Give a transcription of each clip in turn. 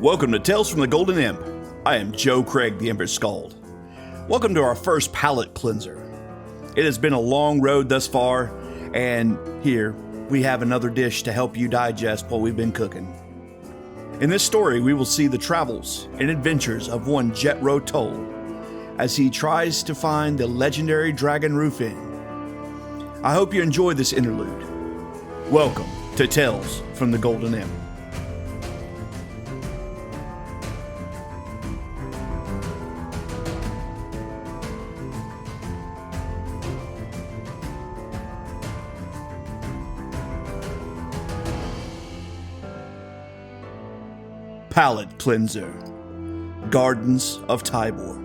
Welcome to Tales from the Golden Imp. I am Joe Craig, the Emperor's Skald. Welcome to our first palate cleanser. It has been a long road thus far, and here we have another dish to help you digest what we've been cooking. In this story, we will see the travels and adventures of one Jethro Tull as he tries to find the legendary Dragon Roof Inn. I hope you enjoy this interlude. Welcome to Tales from the Golden Imp. Pallet Cleanser, Gardens of Tibor.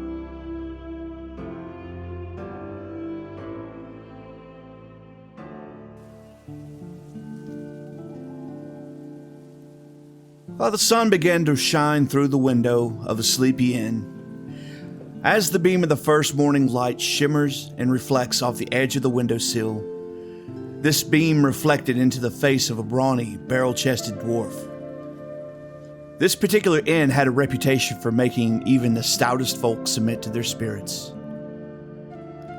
While the sun began to shine through the window of a sleepy inn, as the beam of the first morning light shimmers and reflects off the edge of the windowsill, this beam reflected into the face of a brawny, barrel-chested dwarf. This particular inn had a reputation for making even the stoutest folk submit to their spirits.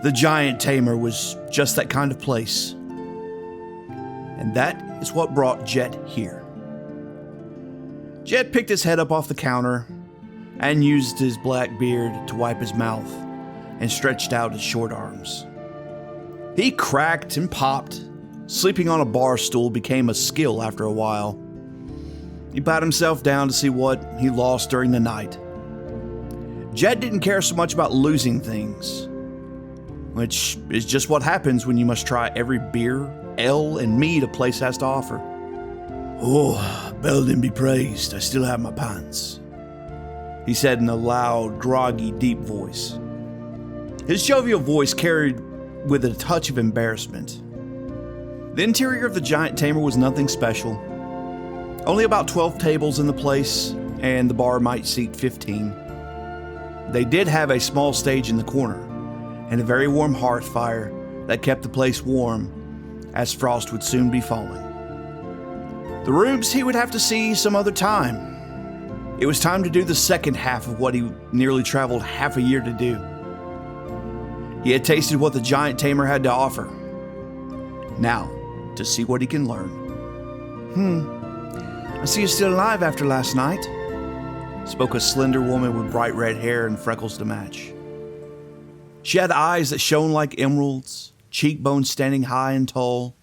The giant Tamer was just that kind of place. And that is what brought Jet here. Jet picked his head up off the counter and used his black beard to wipe his mouth and stretched out his short arms. He cracked and popped. Sleeping on a bar stool became a skill after a while. He pat himself down to see what he lost during the night. Jet didn't care so much about losing things, which is just what happens when you must try every beer, ale, and mead a place has to offer. "Oh, Belden be praised, I still have my pants," he said in a loud, groggy, deep voice. His jovial voice carried with it a touch of embarrassment. The interior of the giant Tamer was nothing special. Only about 12 tables in the place, and the bar might seat 15. They did have a small stage in the corner, and a very warm hearth fire that kept the place warm, as frost would soon be falling. The rooms he would have to see some other time. It was time to do the second half of what he nearly traveled half a year to do. He had tasted what the giant Tamer had to offer. Now, to see what he can learn. "I see you're still alive after last night," spoke a slender woman with bright red hair and freckles to match. She had eyes that shone like emeralds, cheekbones standing high and tall.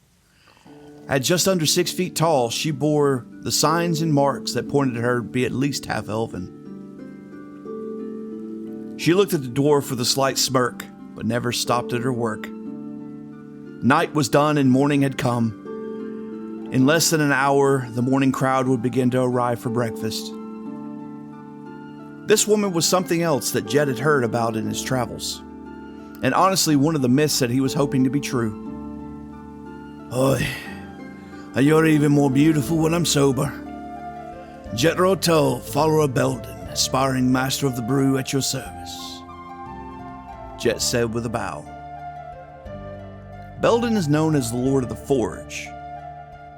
At just under 6 feet tall, she bore the signs and marks that pointed her to be at least half elven. She looked at the dwarf with a slight smirk, but never stopped at her work. Night was done and morning had come. In less than an hour, the morning crowd would begin to arrive for breakfast. This woman was something else that Jet had heard about in his travels, and honestly one of the myths that he was hoping to be true. "Oi, and you're even more beautiful when I'm sober. Jethro Tull, follower of Belden, aspiring master of the brew at your service," Jet said with a bow. Belden is known as the Lord of the Forge,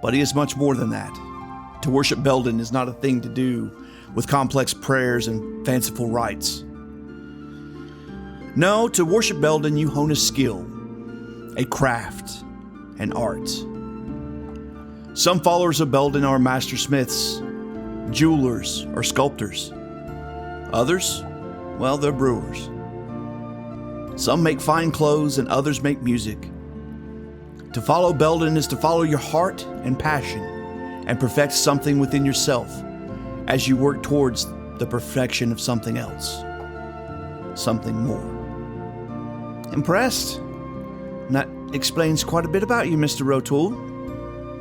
but he is much more than that. To worship Belden is not a thing to do with complex prayers and fanciful rites. No, to worship Belden you hone a skill, a craft, an art. Some followers of Belden are master smiths, jewelers, or sculptors. Others, well, they're brewers. Some make fine clothes and others make music. To follow Belden is to follow your heart and passion and perfect something within yourself as you work towards the perfection of something else, something more. Impressed? That explains quite a bit about you, Mr. Rotul.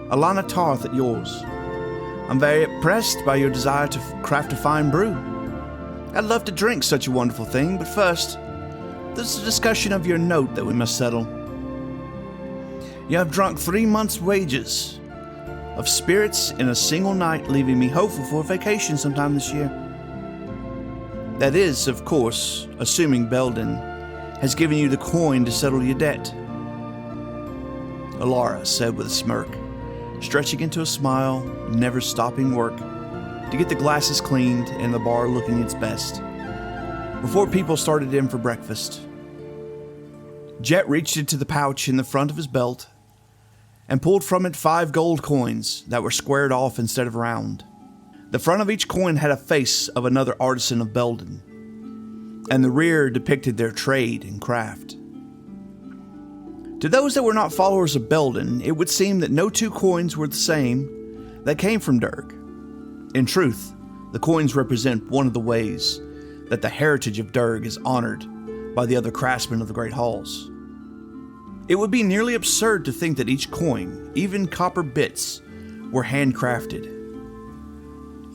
Alura Tanth at yours. I'm very impressed by your desire to craft a fine brew. I'd love to drink such a wonderful thing, but first, there's a discussion of your note that we must settle. You have drunk 3 months' wages of spirits in a single night, leaving me hopeful for a vacation sometime this year. That is, of course, assuming Belden has given you the coin to settle your debt, Alura said with a smirk, stretching into a smile, never stopping work. to get the glasses cleaned and the bar looking its best before people started in for breakfast. Jet reached into the pouch in the front of his belt and pulled from it 5 gold coins that were squared off instead of round. The front of each coin had a face of another artisan of Belden, and the rear depicted their trade and craft. To those that were not followers of Belden, it would seem that no 2 coins were the same that came from Durg. In truth, the coins represent one of the ways that the heritage of Durg is honored by the other craftsmen of the Great Halls. It would be nearly absurd to think that each coin, even copper bits, were handcrafted.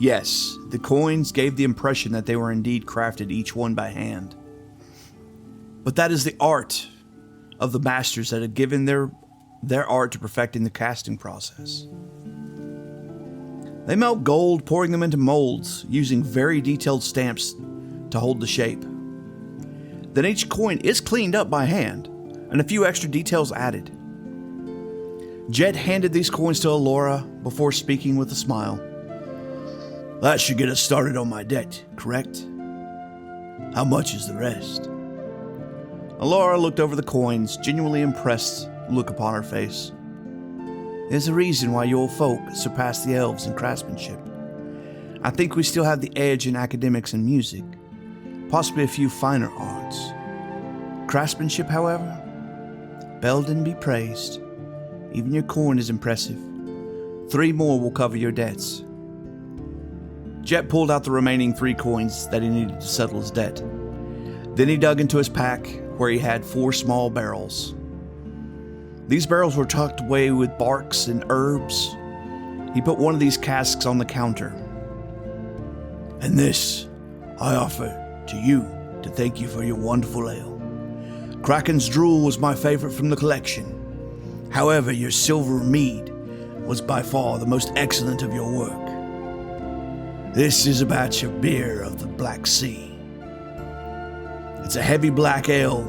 Yes, the coins gave the impression that they were indeed crafted each one by hand. But that is the art of the masters that had given their art to perfecting the casting process. They melt gold, pouring them into molds, using very detailed stamps to hold the shape. Then each coin is cleaned up by hand, and a few extra details added. Jet handed these coins to Alura before speaking with a smile. "That should get us started on my debt, correct? How much is the rest?" Alura looked over the coins, genuinely impressed look upon her face. "There's a reason why your folk surpass the elves in craftsmanship. I think we still have the edge in academics and music, possibly a few finer arts. Craftsmanship, however, Belden be praised. Even your coin is impressive. 3 more will cover your debts." Jet pulled out the remaining 3 coins that he needed to settle his debt. Then he dug into his pack, where he had 4 small barrels. These barrels were tucked away with barks and herbs. He put one of these casks on the counter. "And this I offer to you to thank you for your wonderful ale. Kraken's Drool was my favorite from the collection. However, your silver mead was by far the most excellent of your work. This is a batch of beer of the Black Sea. It's a heavy black ale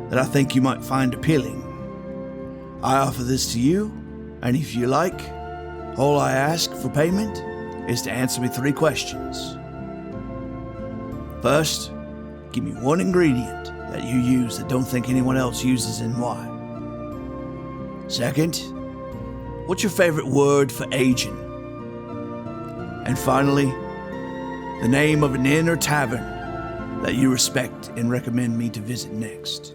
that I think you might find appealing. I offer this to you, and if you like, all I ask for payment is to answer me 3 questions. First, give me 1 ingredient that you use that don't think anyone else uses and why. Second, what's your favorite word for aging? And finally, the name of an inn or tavern that you respect and recommend me to visit next."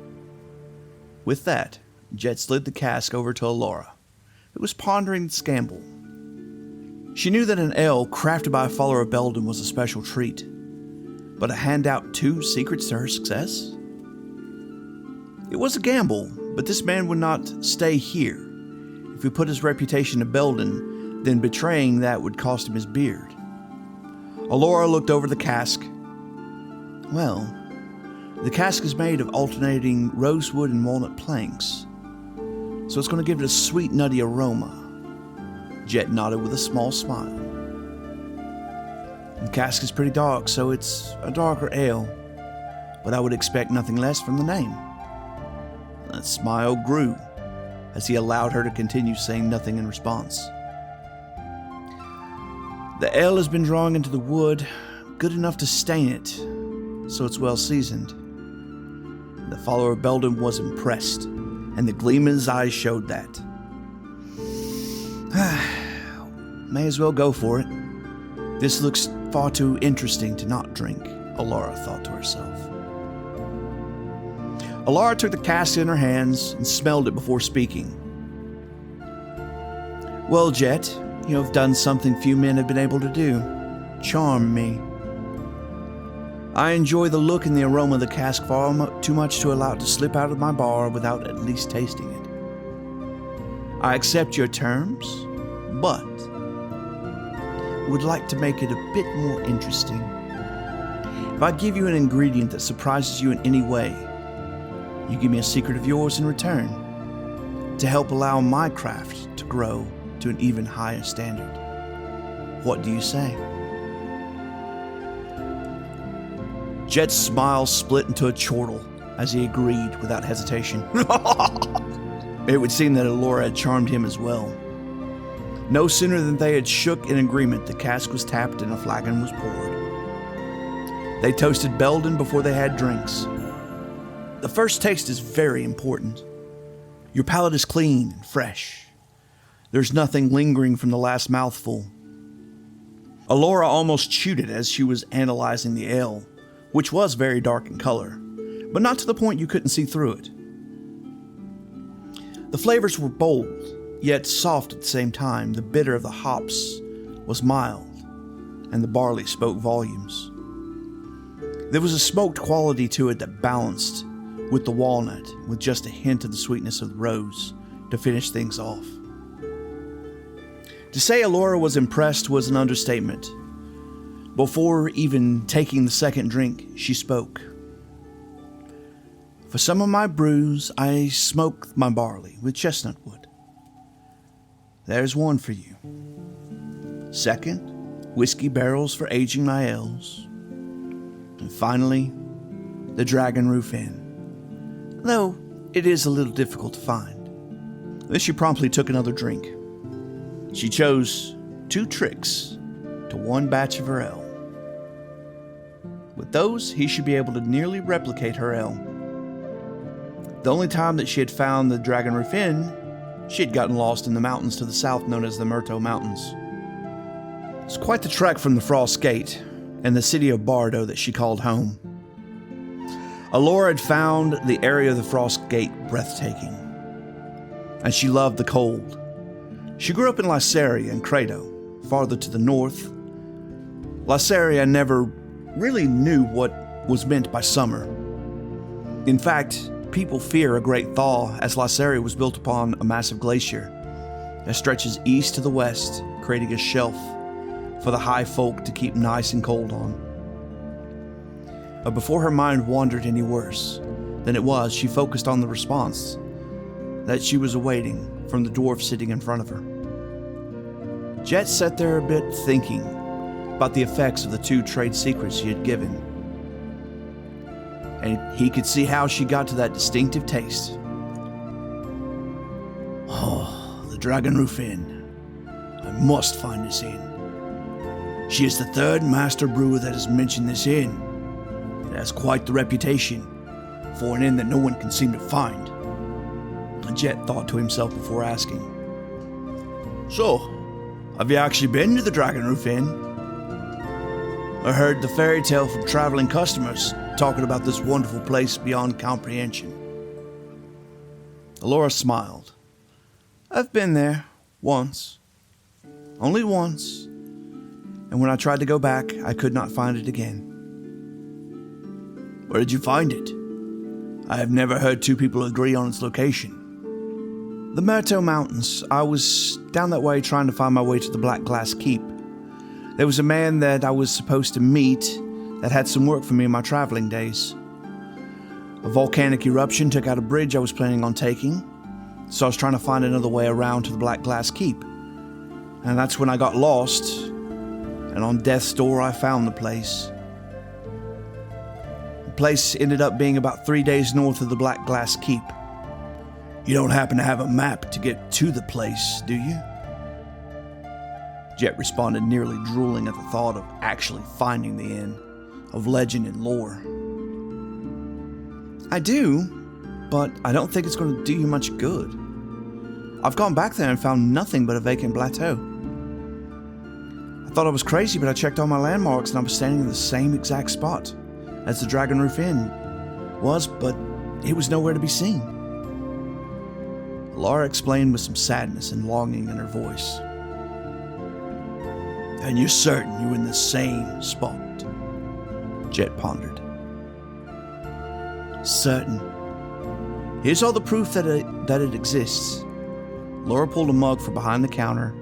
With that, Jet slid the cask over to Alura, who was pondering the scamble. She knew that an ale crafted by a follower of Belden was a special treat, but to hand out 2 secrets to her success? It was a gamble, but this man would not stay here. If he put his reputation to Belden, then betraying that would cost him his beard. Alura looked over the cask. Well, the cask is made of alternating rosewood and walnut planks, so it's going to give it a sweet, nutty aroma. Jet nodded with a small smile. The cask is pretty dark, so it's a darker ale, but I would expect nothing less from the name. That smile grew as he allowed her to continue, saying nothing in response. The ale has been drawing into the wood, good enough to stain it, so it's well seasoned. The follower of Belden was impressed, and the gleam in his eyes showed that. May as well go for it. This looks far too interesting to not drink, Alura thought to herself. Alura took the cask in her hands and smelled it before speaking. "Well, Jet, you have done something few men have been able to do. Charm me. I enjoy the look and the aroma of the cask far too much to allow it to slip out of my bar without at least tasting it. I accept your terms, but would like to make it a bit more interesting. If I give you an ingredient that surprises you in any way, you give me a secret of yours in return to help allow my craft to grow to an even higher standard. What do you say?" Jet's smile split into a chortle as he agreed without hesitation. It would seem that Alura had charmed him as well. No sooner than they had shook in agreement, the cask was tapped and a flagon was poured. They toasted Belden before they had drinks. The first taste is very important. Your palate is clean and fresh. There's nothing lingering from the last mouthful. Alura almost chewed it as she was analyzing the ale, which was very dark in color, but not to the point you couldn't see through it. The flavors were bold, yet soft at the same time. The bitter of the hops was mild, and the barley spoke volumes. There was a smoked quality to it that balanced with the walnut, with just a hint of the sweetness of the rose to finish things off. To say Alura was impressed was an understatement. Before even taking the second drink, she spoke. For some of my brews, I smoke my barley with chestnut wood. There's one for you. Second, whiskey barrels for aging my ales. And finally, the Dragon Roof Inn. Though it is a little difficult to find. Then she promptly took another drink. She chose 2 tricks to 1 batch of her ale. With those, he should be able to nearly replicate her ale. The only time that she had found the Dragon Roof Inn, she had gotten lost in the mountains to the south known as the Murto Mountains. It's quite the trek from the Frost Gate and the city of Bardo that she called home. Alura had found the area of the Frost Gate breathtaking, and she loved the cold. She grew up in Ceri and Kredo, farther to the north. Ceri never really knew what was meant by summer. In fact, people fear a great thaw, as Ceri was built upon a massive glacier that stretches east to the west, creating a shelf for the high folk to keep nice and cold on. But before her mind wandered any worse than it was, she focused on the response that she was awaiting from the dwarf sitting in front of her. Jet sat there a bit, thinking about the effects of the 2 trade secrets she had given. And he could see how she got to that distinctive taste. Oh, the Dragon Roof Inn. I must find this inn. She is the 3rd master brewer that has mentioned this inn. It has quite the reputation for an inn that no one can seem to find. Jet thought to himself before asking. So, have you actually been to the Dragon Roof Inn? I heard the fairy tale from traveling customers talking about this wonderful place beyond comprehension. Alura smiled. I've been there once. Only once. And when I tried to go back, I could not find it again. Where did you find it? I have never heard 2 people agree on its location. The Murto Mountains. I was down that way trying to find my way to the Black Glass Keep. There was a man that I was supposed to meet that had some work for me in my traveling days. A volcanic eruption took out a bridge I was planning on taking, so I was trying to find another way around to the Black Glass Keep. And that's when I got lost, and on death's door I found the place. The place ended up being about 3 days north of the Black Glass Keep. You don't happen to have a map to get to the place, do you? Jet responded, nearly drooling at the thought of actually finding the inn of legend and lore. I do, but I don't think it's going to do you much good. I've gone back there and found nothing but a vacant plateau. I thought I was crazy, but I checked all my landmarks and I was standing in the same exact spot as the Dragon Roof Inn was, but it was nowhere to be seen. Alura explained with some sadness and longing in her voice. And you're certain you're in the same spot? Jet pondered. Certain. Here's all the proof that it exists. Alura pulled a mug from behind the counter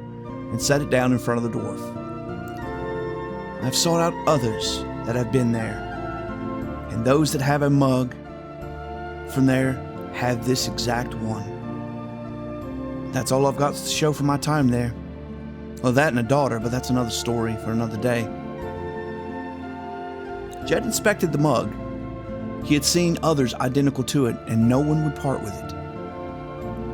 and set it down in front of the dwarf. I've sought out others that have been there, and those that have a mug from there have this exact one. That's all I've got to show for my time there. Well, that and a daughter, but that's another story for another day. Jet inspected the mug. He had seen others identical to it, and no one would part with it.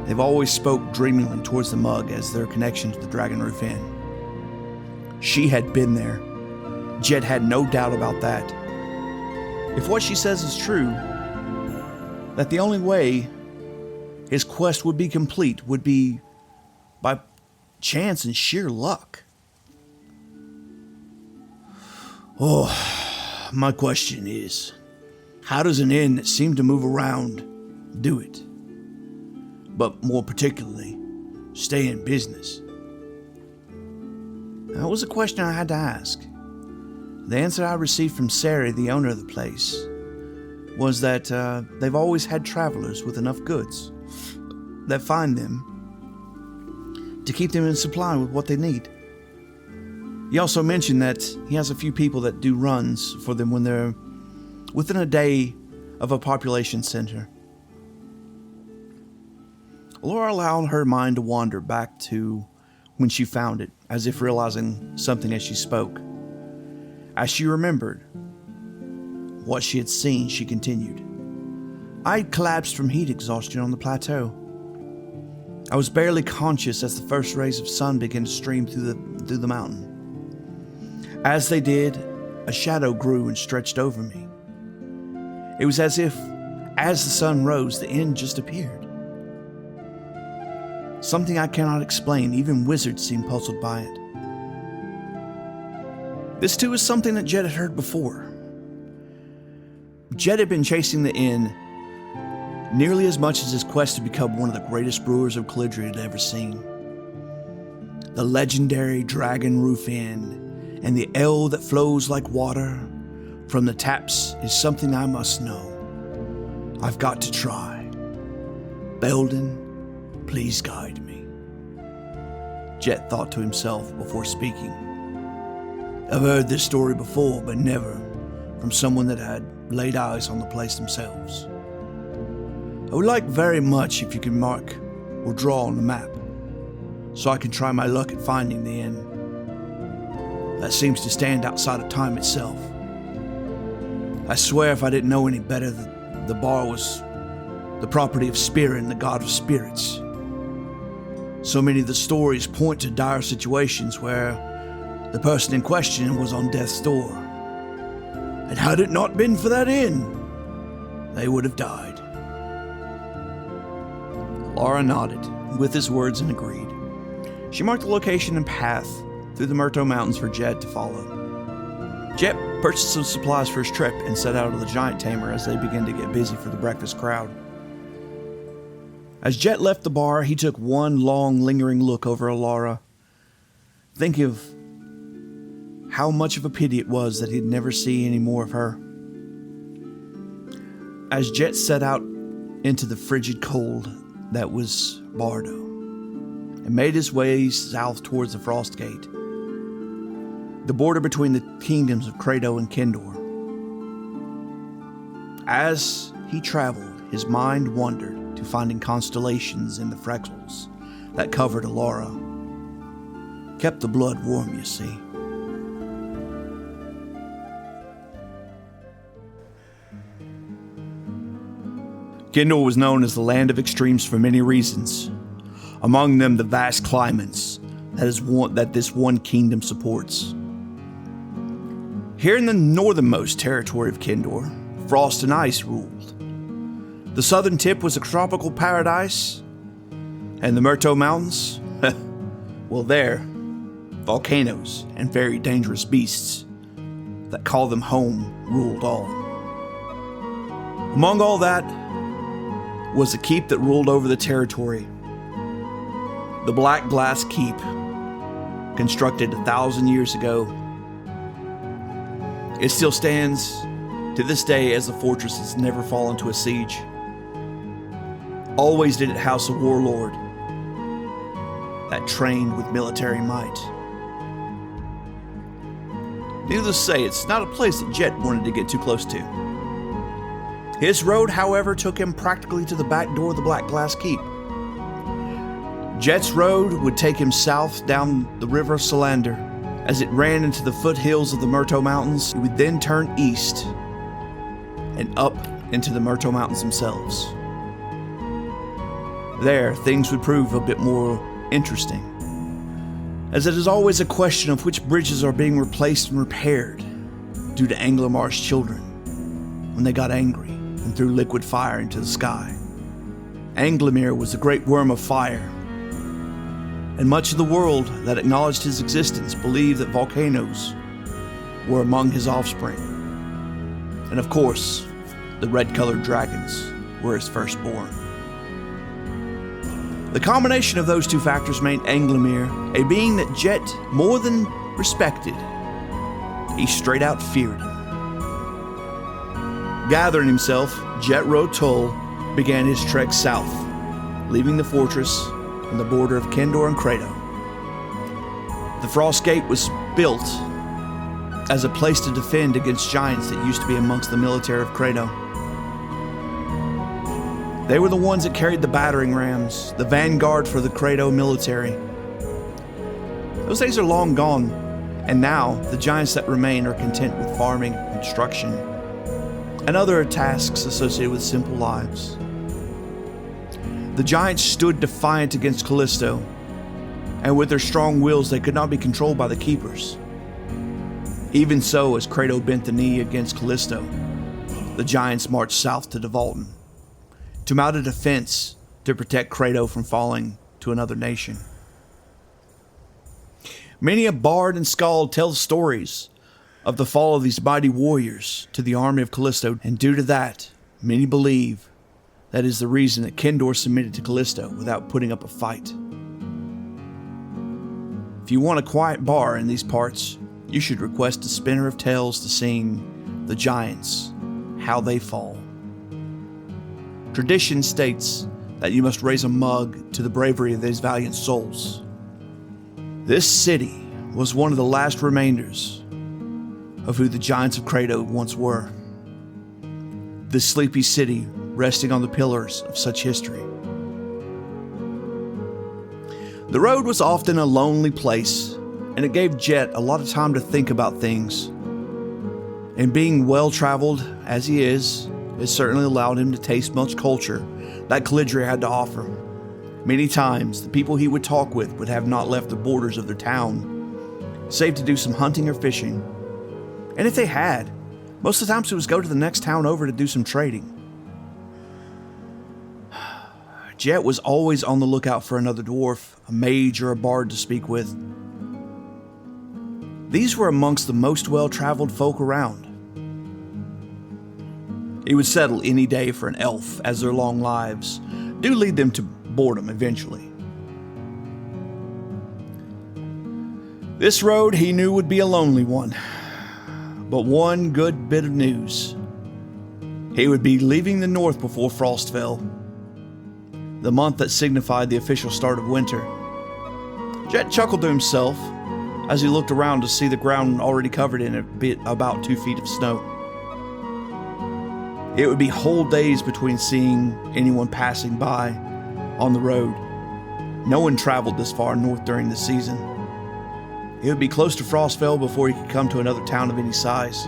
They've always spoke dreamingly towards the mug as their connection to the Dragon Roof Inn. She had been there. Jed had no doubt about that. If what she says is true, that the only way his quest would be complete would be by chance and sheer luck. Oh, my question is, how does an inn that seemed to move around do it? But more particularly, stay in business? That was a question I had to ask. The answer I received from Ceri, the owner of the place, was that they've always had travelers with enough goods that find them to keep them in supply with what they need. He also mentioned that he has a few people that do runs for them when they're within a day of a population center. Laura allowed her mind to wander back to when she found it, as if realizing something as she spoke. As she remembered what she had seen, she continued. I had collapsed from heat exhaustion on the plateau. I was barely conscious as the first rays of sun began to stream through the mountain. As they did, a shadow grew and stretched over me. It was as if, as the sun rose, the end just appeared. Something I cannot explain, even wizards seemed puzzled by it. This too is something that Jed had heard before. Jed had been chasing the inn nearly as much as his quest to become one of the greatest brewers of Caledria had ever seen. The legendary Dragon Roof Inn and the ale that flows like water from the taps is something I must know. I've got to try. Belden, please guide me. Jet thought to himself before speaking. I've heard this story before, but never from someone that had laid eyes on the place themselves. I would like very much if you can mark or draw on the map, so I can try my luck at finding the inn. That seems to stand outside of time itself. I swear if I didn't know any better that the bar was the property of Spirit, the god of spirits. So many of the stories point to dire situations where the person in question was on death's door. And had it not been for that inn, they would have died. Laura nodded with his words and agreed. She marked the location and path through the Murto Mountains for Jed to follow. Jed purchased some supplies for his trip and set out on the giant Tamer as they began to get busy for the breakfast crowd. As Jet left the bar, he took one long, lingering look over Alura, thinking of how much of a pity it was that he'd never see any more of her. As Jet set out into the frigid cold that was Bardo, and made his way south towards the Frost Gate, the border between the kingdoms of Kredo and Kendor. As he traveled, his mind wandered to finding constellations in the freckles that covered Alura. Kept the blood warm, you see. Kendor was known as the land of extremes for many reasons, among them the vast climates that this one kingdom supports. Here in the northernmost territory of Kendor, frost and ice ruled. The southern tip was a tropical paradise, and the Murto Mountains, well, there, volcanoes and very dangerous beasts that call them home ruled all. Among all that was a keep that ruled over the territory. The Black Glass Keep, constructed 1,000 years ago. It still stands to this day as the fortress has never fallen to a siege. Always did it house a warlord that trained with military might. Needless to say, it's not a place that Jet wanted to get too close to. His road, however, took him practically to the back door of the Black Glass Keep. Jet's road would take him south down the river Solander. As it ran into the foothills of the Murto Mountains, it would then turn east and up into the Murto Mountains themselves. There, things would prove a bit more interesting, as it is always a question of which bridges are being replaced and repaired due to Anglamar's children when they got angry and threw liquid fire into the sky. Anglamir was a great worm of fire, and much of the world that acknowledged his existence believed that volcanoes were among his offspring. And of course, the red-colored dragons were his firstborn. The combination of those two factors made Anglamir a being that Jet more than respected. He straight out feared him. Gathering himself, Jet Rotul began his trek south, leaving the fortress on the border of Kendor and Kredo. The Frost Gate was built as a place to defend against giants that used to be amongst the military of Kredo. They were the ones that carried the battering rams, the vanguard for the Kredo military. Those days are long gone, and now the giants that remain are content with farming, construction, and other tasks associated with simple lives. The giants stood defiant against Callisto, and with their strong wills they could not be controlled by the Keepers. Even so, as Kredo bent the knee against Callisto, the giants marched south to Devolton to mount a defense to protect Kredo from falling to another nation. Many a bard and skald tell stories of the fall of these mighty warriors to the army of Callisto, and due to that, many believe that is the reason that Kendor submitted to Callisto without putting up a fight. If you want a quiet bar in these parts, you should request a spinner of tales to sing The Giants, How They Fall. Tradition states that you must raise a mug to the bravery of these valiant souls. This city was one of the last remainders of who the Giants of Kredo once were. This sleepy city resting on the pillars of such history. The road was often a lonely place, and it gave Jet a lot of time to think about things. And being well-traveled as he is, it certainly allowed him to taste much culture that Calidria had to offer. Many times, the people he would talk with would have not left the borders of their town, save to do some hunting or fishing. And if they had, most of the times it was go to the next town over to do some trading. Jet was always on the lookout for another dwarf, a mage, or a bard to speak with. These were amongst the most well-traveled folk around. He would settle any day for an elf, as their long lives do lead them to boredom eventually. This road he knew would be a lonely one, but one good bit of news. He would be leaving the north before frost fell, the month that signified the official start of winter. Jet chuckled to himself as he looked around to see the ground already covered in about 2 feet of snow. It would be whole days between seeing anyone passing by on the road. No one traveled this far north during the season. It would be close to Frostfell before he could come to another town of any size.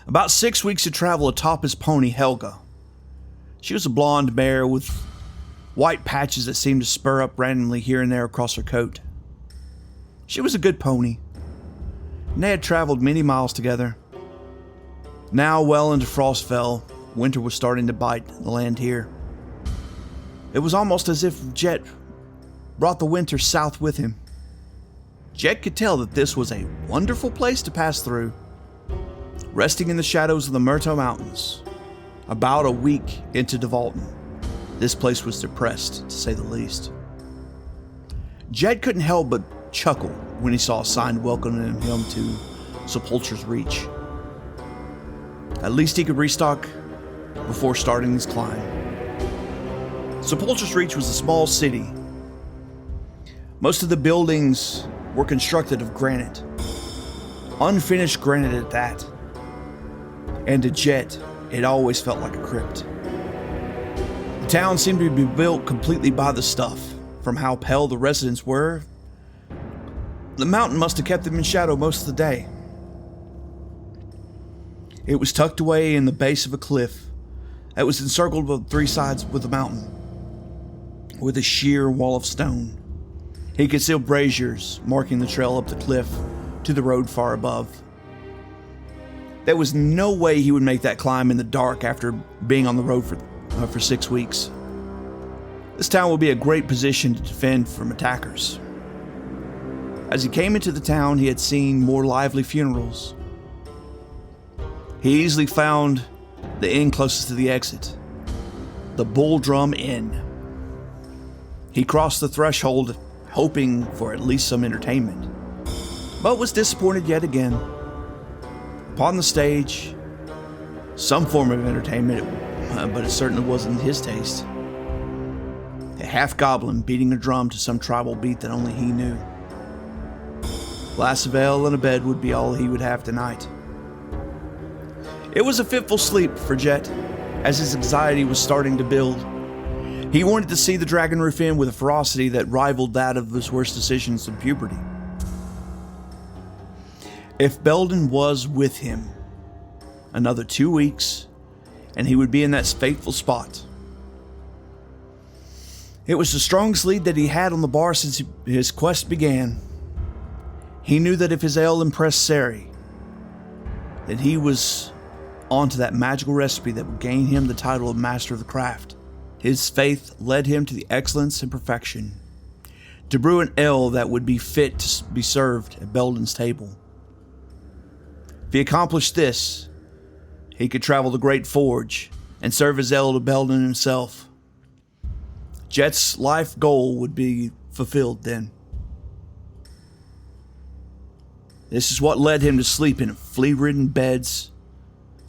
About 6 weeks of travel atop his pony, Helga. She was a blonde mare with white patches that seemed to spur up randomly here and there across her coat. She was a good pony, and they had traveled many miles together. Now, well into Frostfell, winter was starting to bite the land here. It was almost as if Jet brought the winter south with him. Jet could tell that this was a wonderful place to pass through. Resting in the shadows of the Murto Mountains, about a week into Devolton, this place was depressed, to say the least. Jet couldn't help but chuckle when he saw a sign welcoming him to Sepulchers Reach. At least he could restock before starting his climb. Sepulchers Reach was a small city. Most of the buildings were constructed of granite. Unfinished granite at that. And to Jet, it always felt like a crypt. The town seemed to be built completely by the stuff. From how pale the residents were, the mountain must have kept them in shadow most of the day. It was tucked away in the base of a cliff that was encircled on 3 sides with a mountain, with a sheer wall of stone. He could see braziers marking the trail up the cliff to the road far above. There was no way he would make that climb in the dark after being on the road for 6 weeks. This town would be a great position to defend from attackers. As he came into the town, he had seen more lively funerals. He easily found the inn closest to the exit, the Bull Drum Inn. He crossed the threshold, hoping for at least some entertainment, but was disappointed yet again. Upon the stage, some form of entertainment, but it certainly wasn't his taste. A half-goblin beating a drum to some tribal beat that only he knew. A glass of ale and a bed would be all he would have tonight. It was a fitful sleep for Jet, as his anxiety was starting to build. He wanted to see the Dragon Roof Inn with a ferocity that rivaled that of his worst decisions in puberty. If Belden was with him, another 2 weeks, and he would be in that fateful spot. It was the strongest lead that he had on the bar since his quest began. He knew that if his ale impressed Ceri, that he was onto that magical recipe that would gain him the title of Master of the Craft. His faith led him to the excellence and perfection, to brew an ale that would be fit to be served at Belden's table. If he accomplished this, he could travel the Great Forge and serve his ale to Belden himself. Jet's life goal would be fulfilled then. This is what led him to sleep in flea-ridden beds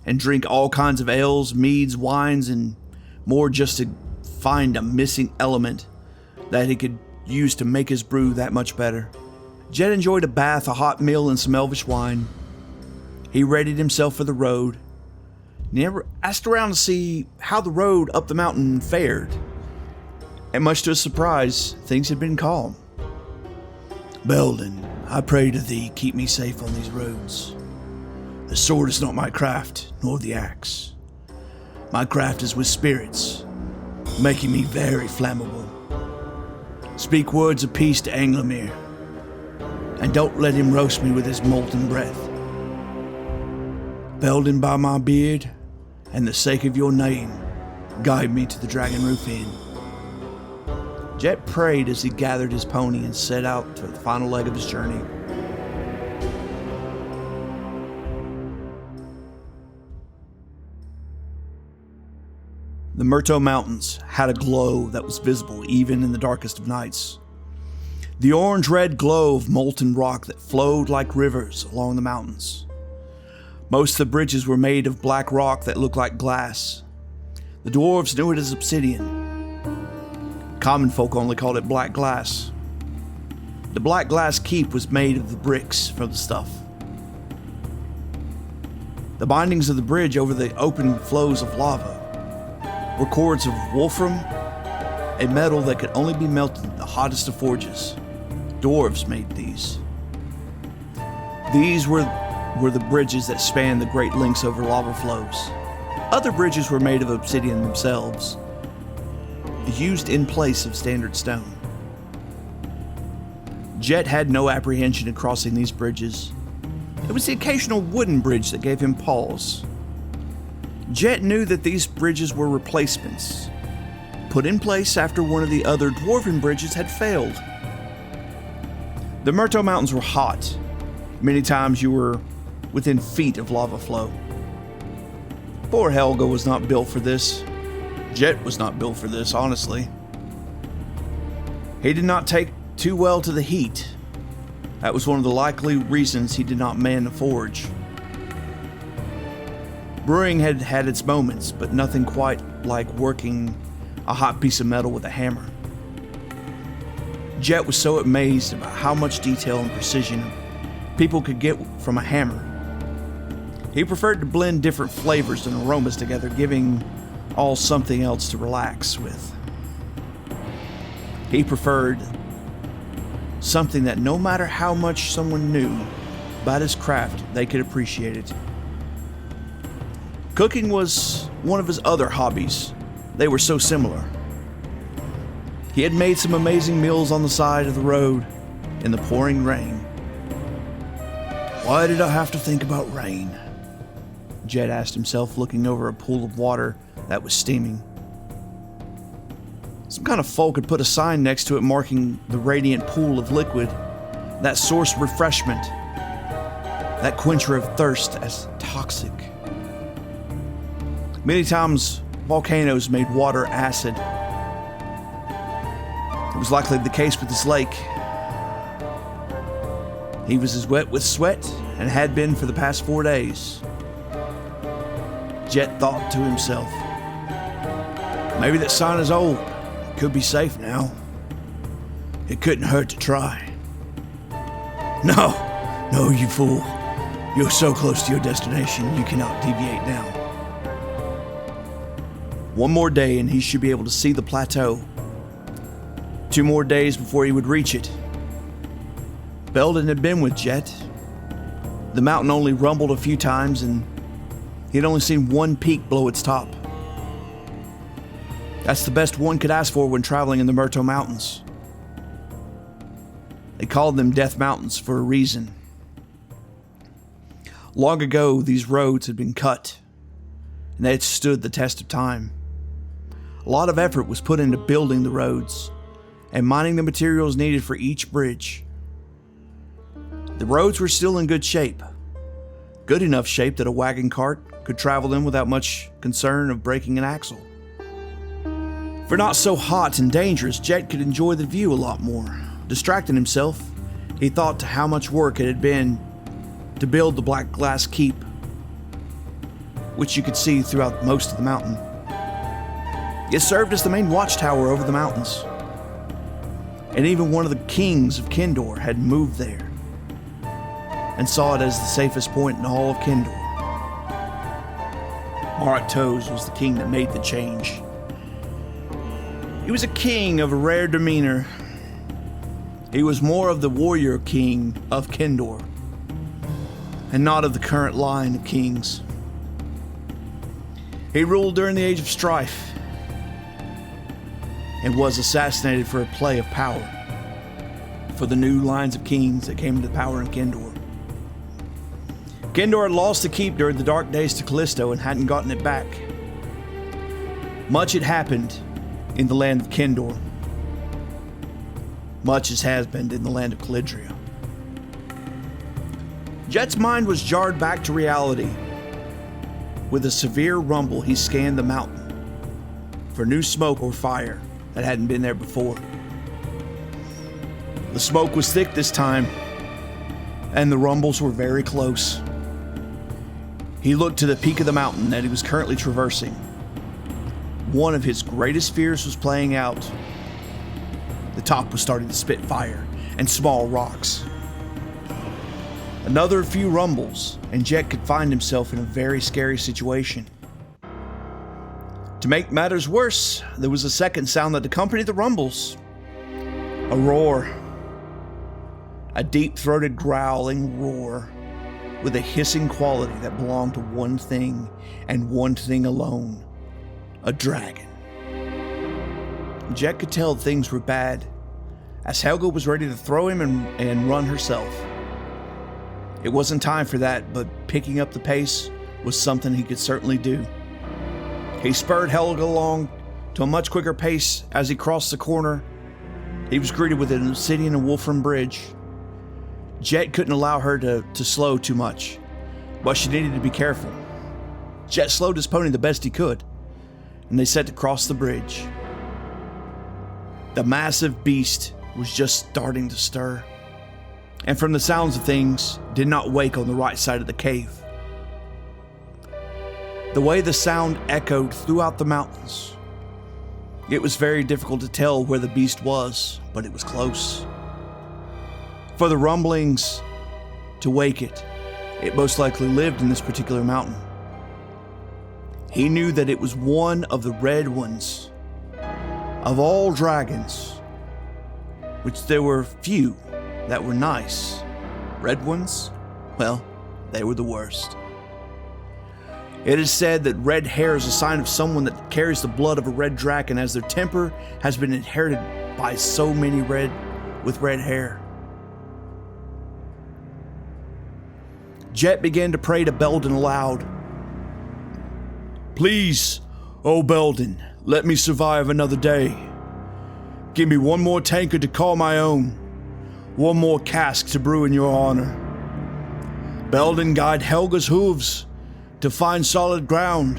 and drink all kinds of ales, meads, wines, and more just to find a missing element that he could use to make his brew that much better. Jet enjoyed a bath, a hot meal, and some elvish wine. He readied himself for the road. Never asked around to see how the road up the mountain fared. And much to his surprise, things had been calm. Belden, I pray to thee, keep me safe on these roads. The sword is not my craft, nor the axe. My craft is with spirits, making me very flammable. Speak words of peace to Anglemere, and don't let him roast me with his molten breath. Belden, by my beard, and the sake of your name, guide me to the Dragon Roof Inn. Jet prayed as he gathered his pony and set out for the final leg of his journey. The Murto Mountains had a glow that was visible even in the darkest of nights. The orange-red glow of molten rock that flowed like rivers along the mountains. Most of the bridges were made of black rock that looked like glass. The dwarves knew it as obsidian. Common folk only called it black glass. The black glass keep was made of the bricks for the stuff. The bindings of the bridge over the open flows of lava were cords of wolfram, a metal that could only be melted in the hottest of forges. Dwarves made these. These were the bridges that spanned the great links over lava flows. Other bridges were made of obsidian themselves, used in place of standard stone. Jet had no apprehension in crossing these bridges. It was the occasional wooden bridge that gave him pause. Jet knew that these bridges were replacements, put in place after one of the other dwarven bridges had failed. The Murto Mountains were hot. Many times you were within feet of lava flow. Poor Helga was not built for this. Jet was not built for this, honestly. He did not take too well to the heat. That was one of the likely reasons he did not man the forge. Brewing had had its moments, but nothing quite like working a hot piece of metal with a hammer. Jet was so amazed about how much detail and precision people could get from a hammer. He preferred to blend different flavors and aromas together, giving all something else to relax with. He preferred something that no matter how much someone knew about his craft, they could appreciate it. Cooking was one of his other hobbies. They were so similar. He had made some amazing meals on the side of the road in the pouring rain. Why did I have to think about rain? Jed asked himself, looking over a pool of water that was steaming. Some kind of folk had put a sign next to it marking the radiant pool of liquid, that source of refreshment, that quencher of thirst, as toxic. Many times, volcanoes made water acid. It was likely the case with this lake. He was as wet with sweat and had been for the past 4 days. Jet thought to himself, maybe that sign is old. It could be safe now. It couldn't hurt to try. No, you fool. You're so close to your destination, you cannot deviate now. One more day and he should be able to see the plateau. 2 more days before he would reach it. Belden had been with Jet. The mountain only rumbled a few times and he had only seen one peak below its top. That's the best one could ask for when traveling in the Murto Mountains. They called them Death Mountains for a reason. Long ago, these roads had been cut, and they had stood the test of time. A lot of effort was put into building the roads and mining the materials needed for each bridge. The roads were still in good shape. Good enough shape that a wagon cart could travel them without much concern of breaking an axle. For not so hot and dangerous, Jet could enjoy the view a lot more. Distracting himself, he thought to how much work it had been to build the black glass keep, which you could see throughout most of the mountain. It served as the main watchtower over the mountains, and even one of the kings of Kendor had moved there and saw it as the safest point in all of Kendor. Marak Toes was the king that made the change. He was a king of a rare demeanor. He was more of the warrior king of Kendor, and not of the current line of kings. He ruled during the Age of Strife, and was assassinated for a play of power for the new lines of kings that came into power in Kendor. Kendor had lost the keep during the dark days to Callisto and hadn't gotten it back. Much had happened in the land of Kendor. Much as has been in the land of Calidria. Jet's mind was jarred back to reality. With a severe rumble, he scanned the mountain for new smoke or fire that hadn't been there before. The smoke was thick this time, and the rumbles were very close. He looked to the peak of the mountain that he was currently traversing. One of his greatest fears was playing out. The top was starting to spit fire and small rocks. Another few rumbles, and Jet could find himself in a very scary situation. To make matters worse, there was a second sound that accompanied the rumbles. A roar. A deep-throated growling roar with a hissing quality that belonged to one thing and one thing alone. A dragon. Jet could tell things were bad, as Helga was ready to throw him and run herself. It wasn't time for that, but picking up the pace was something he could certainly do. He spurred Helga along to a much quicker pace. As he crossed the corner, he was greeted with an obsidian and wolfram bridge. Jet couldn't allow her to slow too much, but she needed to be careful. Jet slowed his pony the best he could, and they set to cross the bridge. The massive beast was just starting to stir, and from the sounds of things, did not wake on the right side of the cave. The way the sound echoed throughout the mountains, it was very difficult to tell where the beast was, but it was close. For the rumblings to wake it, it most likely lived in this particular mountain. He knew that it was one of the red ones. Of all dragons, which there were few that were nice, red ones, well, they were the worst. It is said that red hair is a sign of someone that carries the blood of a red dragon, as their temper has been inherited by so many with red hair. Jet began to pray to Belden aloud. Please, oh Belden, let me survive another day. Give me one more tankard to call my own, one more cask to brew in your honor. Belden, guide Helga's hooves to find solid ground,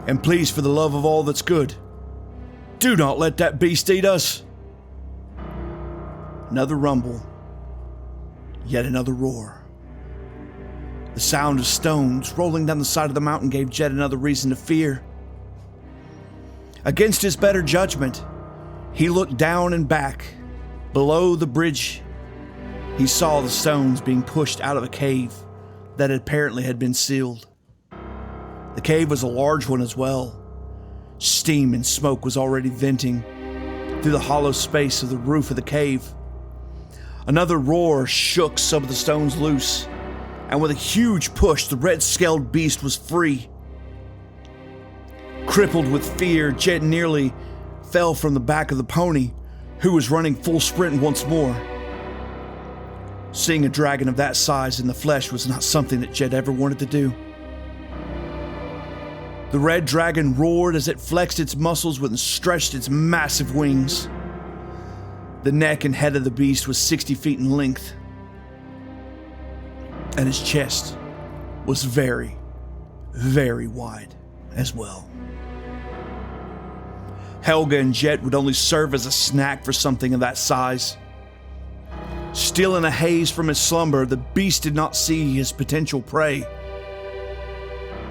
and please, for the love of all that's good, do not let that beast eat us. Another rumble, yet another roar. The sound of stones rolling down the side of the mountain gave Jet another reason to fear. Against his better judgment, he looked down and back. Below the bridge, he saw the stones being pushed out of a cave that apparently had been sealed. The cave was a large one as well. Steam and smoke was already venting through the hollow space of the roof of the cave. Another roar shook some of the stones loose, and with a huge push, the red-scaled beast was free. Crippled with fear, Jet nearly fell from the back of the pony, who was running full sprint once more. Seeing a dragon of that size in the flesh was not something that Jet ever wanted to do. The red dragon roared as it flexed its muscles and stretched its massive wings. The neck and head of the beast was 60 feet in length, and his chest was very, very wide as well. Helga and Jet would only serve as a snack for something of that size. Still in a haze from his slumber, the beast did not see his potential prey.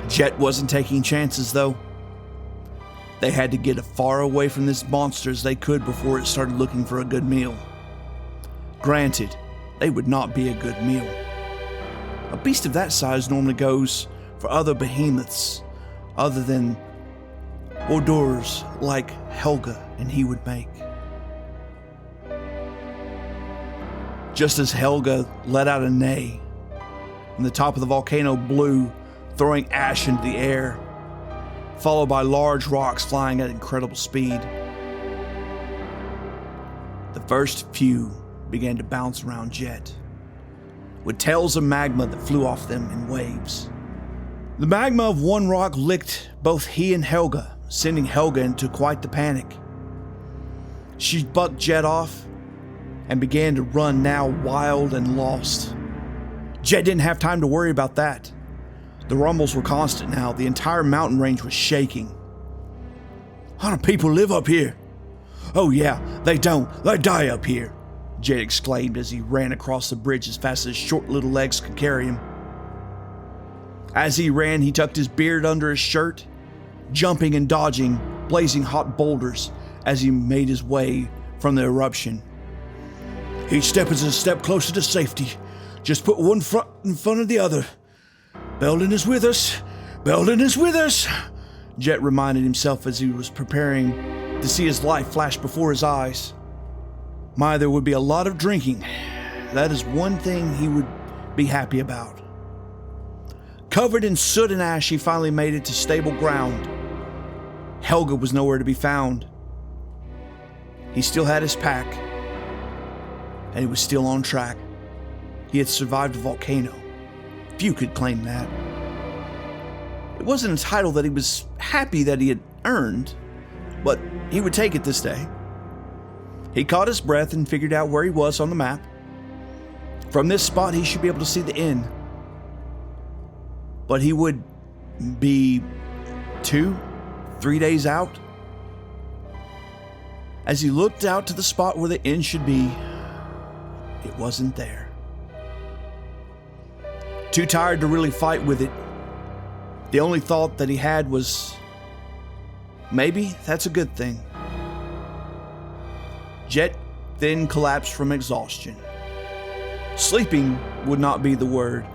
Jet wasn't taking chances, though. They had to get as far away from this monster as they could before it started looking for a good meal. Granted, they would not be a good meal. A beast of that size normally goes for other behemoths other than hors d'oeuvres like Helga and he would make. Just as Helga let out a neigh, and the top of the volcano blew, throwing ash into the air, followed by large rocks flying at incredible speed. The first few began to bounce around Jet, with tails of magma that flew off them in waves. The magma of one rock licked both he and Helga, sending Helga into quite the panic. She bucked Jet off and began to run, now wild and lost. Jet didn't have time to worry about that. The rumbles were constant now. The entire mountain range was shaking. How do people live up here? Oh yeah, they don't. They die up here, Jet exclaimed as he ran across the bridge as fast as his short little legs could carry him. As he ran, he tucked his beard under his shirt, jumping and dodging blazing hot boulders as he made his way from the eruption. Each step is a step closer to safety. Just put one foot in front of the other. Belden is with us. Belden is with us, Jet reminded himself as he was preparing to see his life flash before his eyes. My, there would be a lot of drinking. That is one thing he would be happy about. Covered in soot and ash, he finally made it to stable ground. Helga was nowhere to be found. He still had his pack, and he was still on track. He had survived a volcano. Few could claim that. It wasn't a title that he was happy that he had earned, but he would take it this day. He caught his breath and figured out where he was on the map. From this spot, he should be able to see the inn. But he would be 2-3 days out. As he looked out to the spot where the inn should be, it wasn't there. Too tired to really fight with it, the only thought that he had was, maybe that's a good thing. Jet then collapsed from exhaustion. Sleeping would not be the word.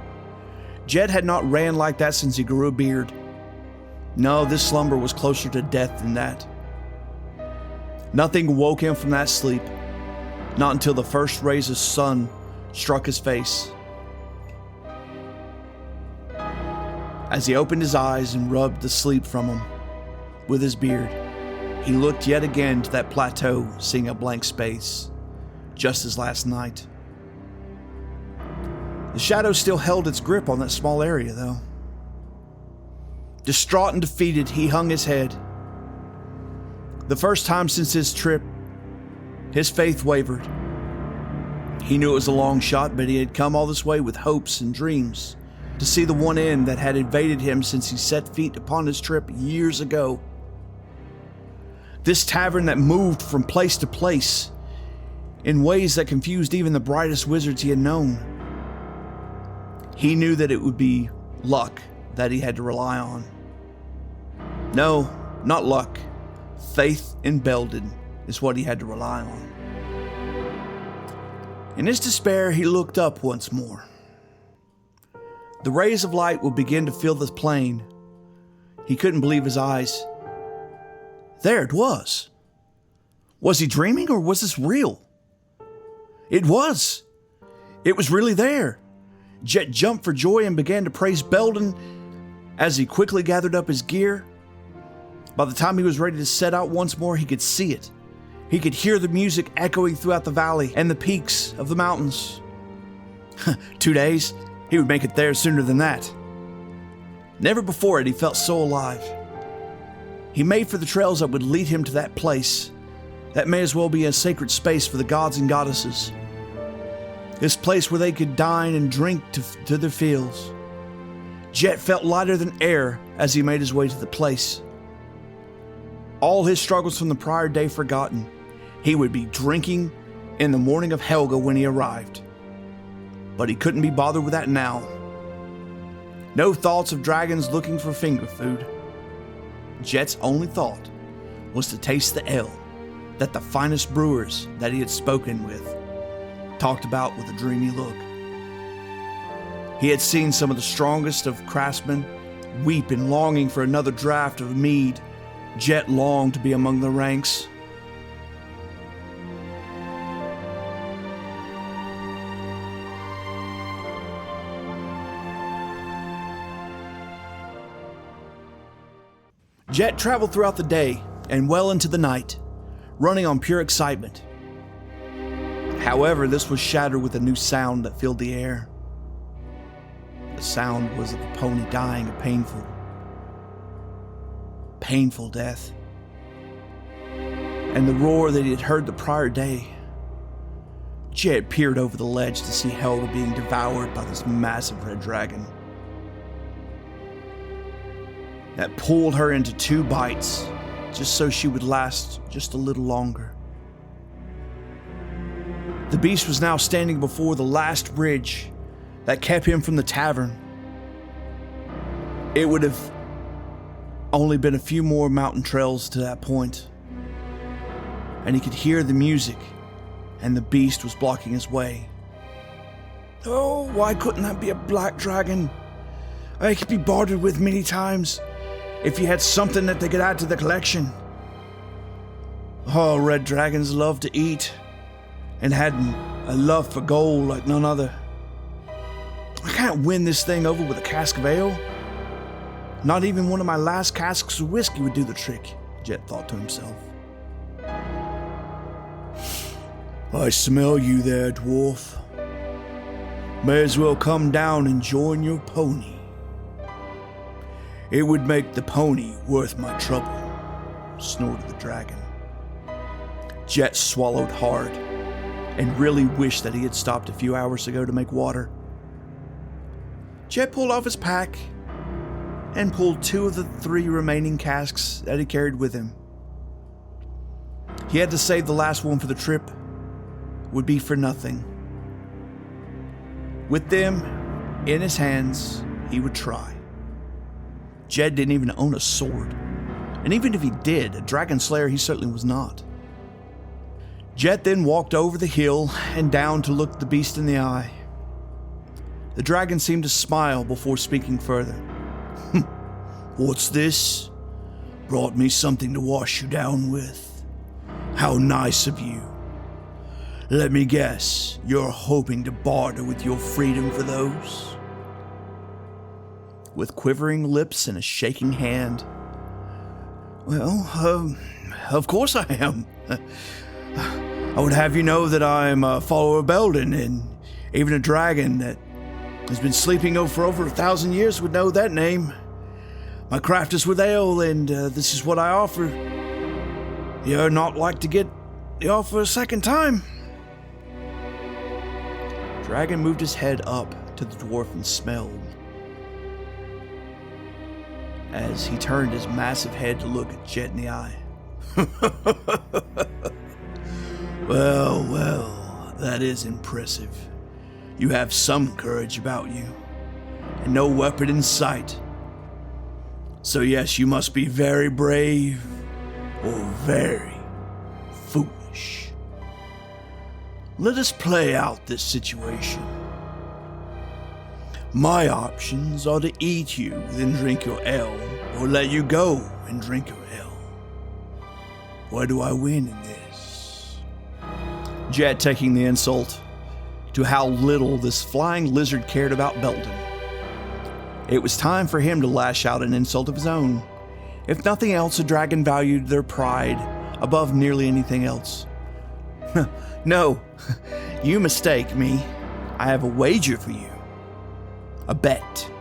Jet had not ran like that since he grew a beard. No, this slumber was closer to death than that. Nothing woke him from that sleep, not until the first rays of sun struck his face. As he opened his eyes and rubbed the sleep from him with his beard, he looked yet again to that plateau, seeing a blank space, just as last night. The shadow still held its grip on that small area, though. Distraught and defeated, he hung his head. The first time since his trip, his faith wavered. He knew it was a long shot, but he had come all this way with hopes and dreams to see the one end that had evaded him since he set feet upon his trip years ago. This tavern that moved from place to place in ways that confused even the brightest wizards he had known. He knew that it would be luck that he had to rely on. No, not luck. Faith in Belden is what he had to rely on. In his despair, he looked up once more. The rays of light would begin to fill the plain. He couldn't believe his eyes. There it was. Was he dreaming, or was this real? It was. It was really there. Jet jumped for joy and began to praise Belden as he quickly gathered up his gear. By the time he was ready to set out once more, he could see it. He could hear the music echoing throughout the valley and the peaks of the mountains. 2 days, he would make it there sooner than that. Never before had he felt so alive. He made for the trails that would lead him to that place. That may as well be a sacred space for the gods and goddesses. This place where they could dine and drink to their fills. Jet felt lighter than air as he made his way to the place. All his struggles from the prior day forgotten, he would be drinking in the morning of Helga when he arrived. But he couldn't be bothered with that now. No thoughts of dragons looking for finger food. Jet's only thought was to taste the ale that the finest brewers that he had spoken with talked about with a dreamy look. He had seen some of the strongest of craftsmen weep in longing for another draught of mead. Jet longed to be among the ranks. Jet traveled throughout the day and well into the night, running on pure excitement. However, this was shattered with a new sound that filled the air. The sound was of a pony dying a painful death. And the roar that he had heard the prior day. Jet peered over the ledge to see Helga being devoured by this massive red dragon that pulled her into 2 bites just so she would last just a little longer. The beast was now standing before the last bridge that kept him from the tavern. It would have only been a few more mountain trails to that point, and he could hear the music, and the beast was blocking his way. Oh, why couldn't that be a black dragon? I could be bartered with many times if you had something that they could add to the collection. Oh, red dragons love to eat and had a love for gold like none other. I can't win this thing over with a cask of ale. Not even one of my last casks of whiskey would do the trick, Jet thought to himself. I smell you there, dwarf. May as well come down and join your pony. It would make the pony worth my trouble, snorted the dragon. Jet swallowed hard and really wished that he had stopped a few hours ago to make water. Jet pulled off his pack and pulled 2 of the 3 remaining casks that he carried with him. He had to save the last one for the trip. Would be for nothing. With them in his hands, he would try. Jet didn't even own a sword, and even if he did, a dragon slayer he certainly was not. Jet then walked over the hill and down to look the beast in the eye. The dragon seemed to smile before speaking further. What's this? Brought me something to wash you down with. How nice of you. Let me guess, you're hoping to barter with your freedom for those? with quivering lips and a shaking hand. Well, of course I am. I would have you know that I am a follower of Belden, and even a dragon that has been sleeping for over 1,000 years would know that name. My craft is with ale, and this is what I offer. You're not like to get the offer a second time. Dragon moved his head up to the dwarf and smelled. As he turned his massive head to look at Jet in the eye. Well, that is impressive. You have some courage about you, and no weapon in sight. So yes, you must be very brave, or very foolish. Let us play out this situation. My options are to eat you, then drink your ale, or let you go and drink your ale. Where do I win in this? Jet taking the insult to how little this flying lizard cared about Belden. It was time for him to lash out an insult of his own. If nothing else, the dragon valued their pride above nearly anything else. No, you mistake me. I have a wager for you. A bet.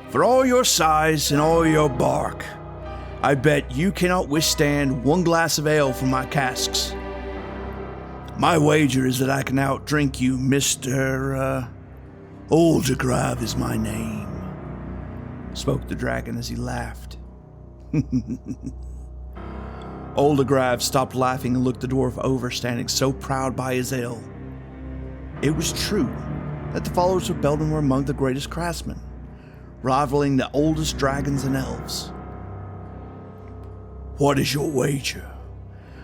For all your size and all your bark, I bet you cannot withstand one glass of ale from my casks. My wager is that I can outdrink you, Mr. Oldigrave is my name, spoke the dragon as he laughed. Oldigrave stopped laughing and looked the dwarf over, standing so proud by his ale. It was true that the followers of Belden were among the greatest craftsmen, rivaling the oldest dragons and elves. What is your wager?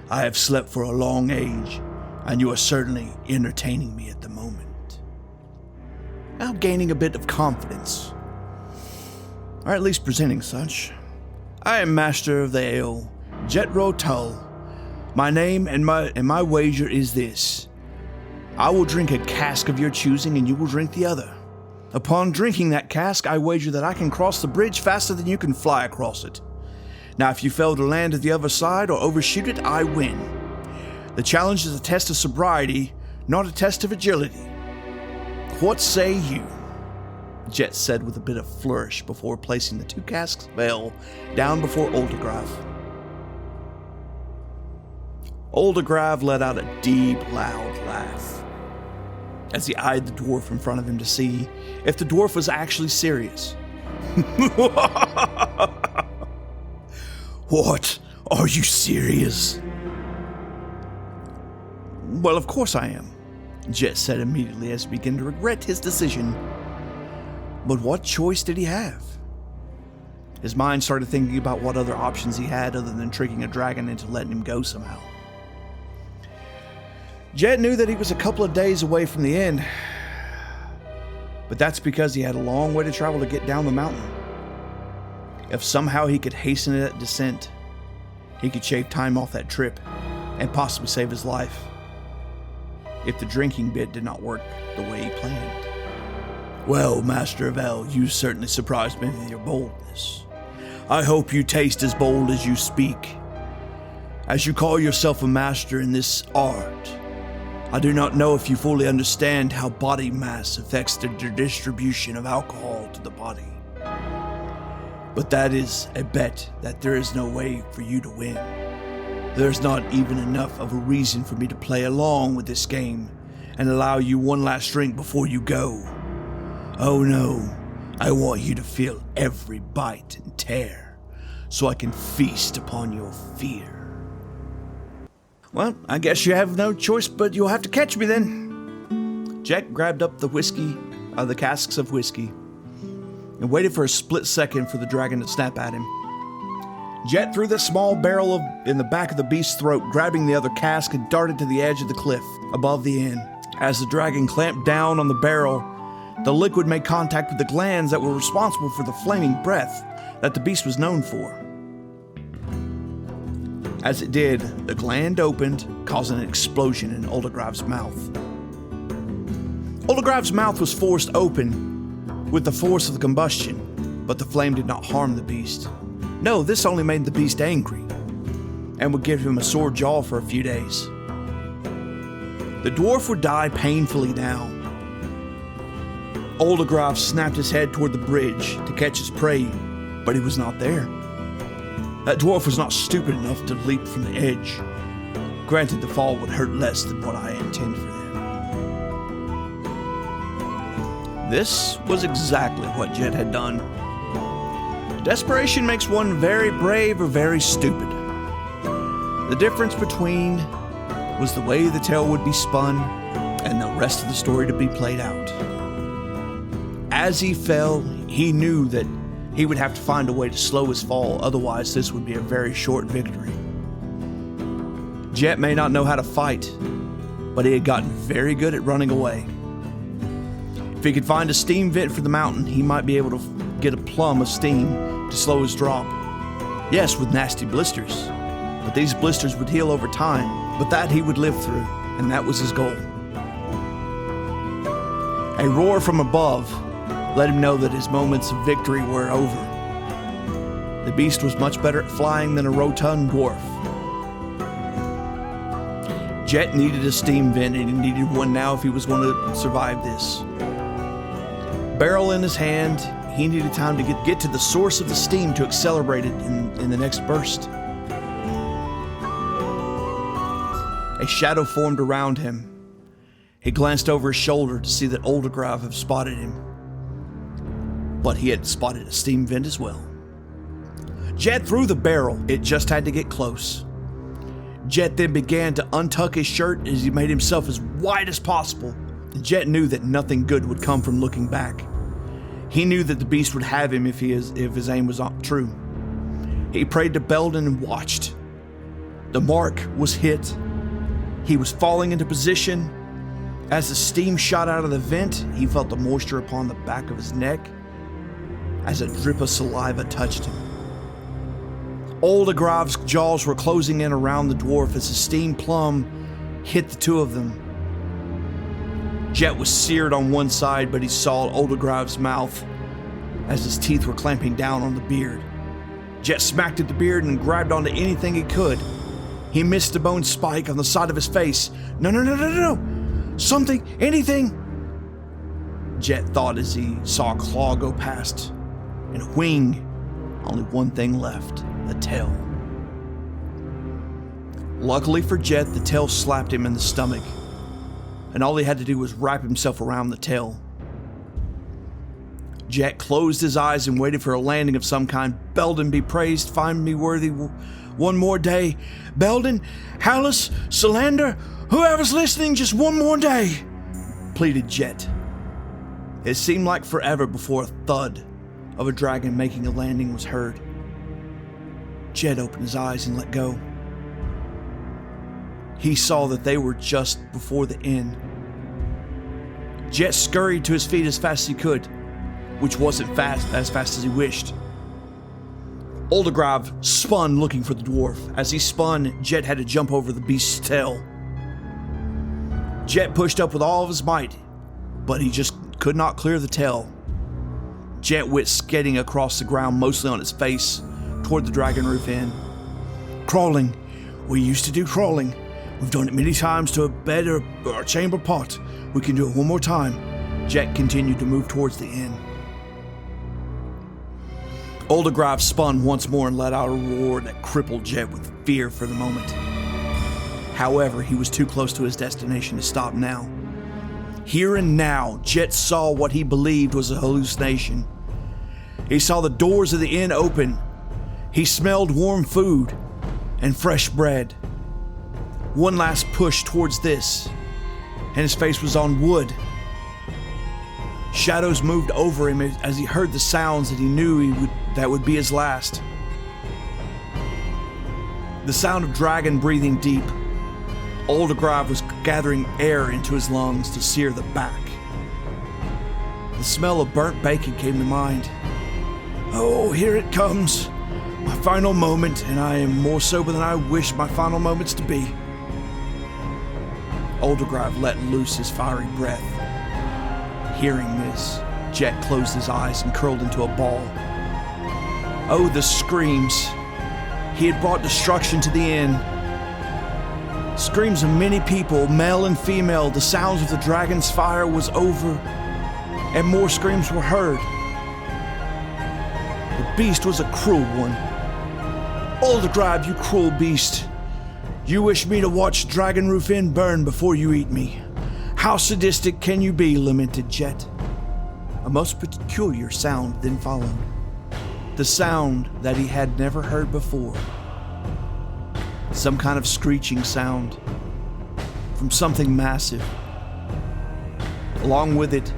I have slept for a long age, and you are certainly entertaining me at the moment. Now gaining a bit of confidence, or at least presenting such. I am master of the ale, Jetro Tull. My name and my wager is this. I will drink a cask of your choosing, and you will drink the other. Upon drinking that cask, I wager that I can cross the bridge faster than you can fly across it. Now, if you fail to land at the other side or overshoot it, I win. The challenge is a test of sobriety, not a test of agility. What say you? Jet said with a bit of flourish before placing the 2 casks of ale down before Oldigrave. Oldigrave let out a deep, loud laugh as he eyed the dwarf in front of him to see if the dwarf was actually serious. What? Are you serious? Well, of course I am, Jet said immediately as he began to regret his decision. But what choice did he have? His mind started thinking about what other options he had other than tricking a dragon into letting him go somehow. Jet knew that he was a couple of days away from the end, but that's because he had a long way to travel to get down the mountain. If somehow he could hasten that descent, he could shave time off that trip and possibly save his life, if the drinking bit did not work the way he planned. Well, Master of Ale, you certainly surprised me with your boldness. I hope you taste as bold as you speak. As you call yourself a master in this art, I do not know if you fully understand how body mass affects the distribution of alcohol to the body. But that is a bet that there is no way for you to win. There's not even enough of a reason for me to play along with this game and allow you one last drink before you go. Oh no, I want you to feel every bite and tear, so I can feast upon your fear. Well, I guess you have no choice, but you'll have to catch me then. Jack grabbed up the casks of whiskey, and waited for a split second for the dragon to snap at him. Jet threw the small barrel in the back of the beast's throat, grabbing the other cask, and darted to the edge of the cliff above the inn. As the dragon clamped down on the barrel, the liquid made contact with the glands that were responsible for the flaming breath that the beast was known for. As it did, the gland opened, causing an explosion in Oldigrave's mouth. Oldigrave's mouth was forced open, with the force of the combustion, but the flame did not harm the beast. No, this only made the beast angry, and would give him a sore jaw for a few days. The dwarf would die painfully now. Oldigrave snapped his head toward the bridge to catch his prey, but he was not there. That dwarf was not stupid enough to leap from the edge. Granted, the fall would hurt less than what I intend for them. This was exactly what Jet had done. Desperation makes one very brave or very stupid. The difference between was the way the tale would be spun and the rest of the story to be played out. As he fell, he knew that he would have to find a way to slow his fall, otherwise this would be a very short victory. Jet may not know how to fight, but he had gotten very good at running away. If he could find a steam vent for the mountain, he might be able to get a plum of steam to slow his drop. Yes, with nasty blisters, but these blisters would heal over time, but that he would live through, and that was his goal. A roar from above let him know that his moments of victory were over. The beast was much better at flying than a rotund dwarf. Jet needed a steam vent, and he needed one now if he was going to survive this. Barrel in his hand, he needed time to get to the source of the steam to accelerate it in the next burst. A shadow formed around him. He glanced over his shoulder to see that Oldigrave had spotted him. But he had spotted a steam vent as well. Jet threw the barrel. It just had to get close. Jet then began to untuck his shirt as he made himself as wide as possible. Jet knew that nothing good would come from looking back. He knew that the beast would have him if his aim was not true. He prayed to Belden and watched. The mark was hit. He was falling into position. As the steam shot out of the vent, he felt the moisture upon the back of his neck as a drip of saliva touched him. Oldigrave's jaws were closing in around the dwarf as the steam plum hit the two of them. Jet was seared on one side, but he saw Oldigrave's mouth as his teeth were clamping down on the beard. Jet smacked at the beard and grabbed onto anything he could. He missed a bone spike on the side of his face. No. Something, anything. Jet thought as he saw a claw go past. And a wing. Only one thing left, a tail. Luckily for Jet, the tail slapped him in the stomach, and all he had to do was wrap himself around the tail. Jet closed his eyes and waited for a landing of some kind. Belden be praised, find me worthy one more day. Belden, Hallis, Solander, whoever's listening, just one more day, pleaded Jet. It seemed like forever before a thud of a dragon making a landing was heard. Jet opened his eyes and let go. He saw that they were just before the inn. Jet scurried to his feet as fast as he could, which wasn't as fast as he wished. Oldigrave spun looking for the dwarf. As he spun, Jet had to jump over the beast's tail. Jet pushed up with all of his might, but he just could not clear the tail. Jet went skidding across the ground, mostly on its face, toward the Dragon Roof Inn. Crawling. We used to do crawling. We've done it many times to a bed or a chamber pot. We can do it one more time. Jet continued to move towards the inn. Oldigrave spun once more and let out a roar that crippled Jet with fear for the moment. However, he was too close to his destination to stop now. Here and now, Jet saw what he believed was a hallucination. He saw the doors of the inn open. He smelled warm food and fresh bread. One last push towards this, and his face was on wood. Shadows moved over him as he heard the sounds that he knew that would be his last. The sound of dragon breathing deep. Oldigrave was gathering air into his lungs to sear the back. The smell of burnt bacon came to mind. Oh, here it comes. My final moment, and I am more sober than I wish my final moments to be. Oldigrave let loose his fiery breath. Hearing this, Jet closed his eyes and curled into a ball. Oh, the screams. He had brought destruction to the inn. Screams of many people, male and female. The sounds of the dragon's fire was over, and more screams were heard. The beast was a cruel one. Oldigrave, you cruel beast. You wish me to watch Dragon Roof Inn burn before you eat me. How sadistic can you be, lamented Jet. A most peculiar sound then followed. The sound that he had never heard before. Some kind of screeching sound from something massive. Along with it,